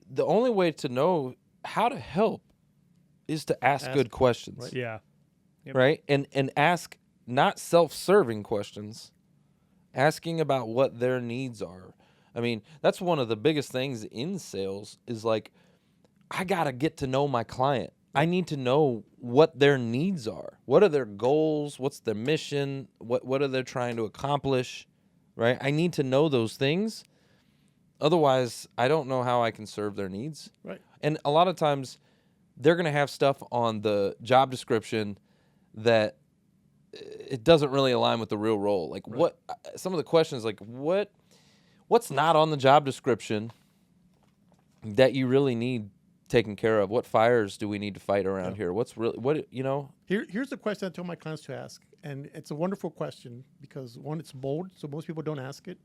the only way to know how to help is to ask good questions. Right. Yeah. Yep. Right? And ask not self-serving questions, asking about what their needs are. I mean, that's one of the biggest things in sales is like, I got to get to know my client. I need to know what their needs are. What are their goals? What's their mission? What are they trying to accomplish? Right? I need to know those things. Otherwise, I don't know how I can serve their needs. Right. And a lot of times they're going to have stuff on the job description that it doesn't really align with the real role. Like what some of the questions like what's not on the job description that you really need taken care of? What fires do we need to fight around here? What's really Here's the question I tell my clients to ask, and it's a wonderful question because one, it's bold, so most people don't ask it,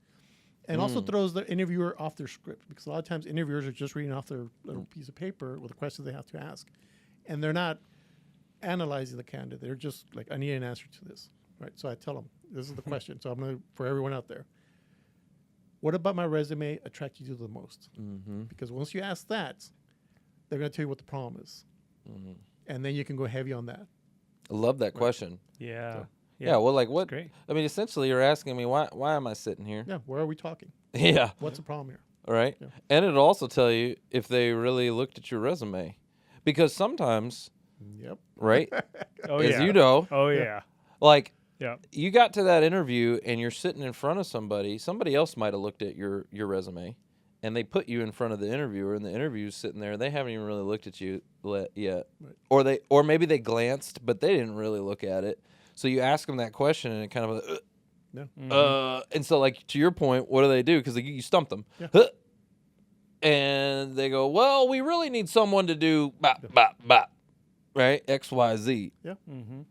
and also throws the interviewer off their script because a lot of times interviewers are just reading off their little piece of paper with the questions they have to ask, and they're not analyzing the candidate. They're just like, I need an answer to this, right? So I tell them, this is the question. So I'm going to, for everyone out there, what about my resume attracted you the most? Mm-hmm. Because once you ask that, they're going to tell you what the problem is. Mm-hmm. And then you can go heavy on that. I love that question. Yeah. So- Yeah, well, like what? Great. I mean, essentially, you're asking me why am I sitting here? Yeah, where are we talking? Yeah. What's the problem here? All right. Yeah. And it'll also tell you if they really looked at your resume, because sometimes, Yep. right? Oh, as yeah. you know, Oh, yeah. like Yeah. you got to that interview and you're sitting in front of somebody else might have looked at your resume, and they put you in front of the interviewer, and the interview's sitting there. They haven't even really looked at you yet, Right. or maybe they glanced, but they didn't really look at it. So you ask them that question, and it kind of, Yeah. and so like to your point, what do? Because you stumped them, Yeah. and they go, well, we really need someone to do bop bop bop, right? X Y Z. Yeah. Mm-hmm.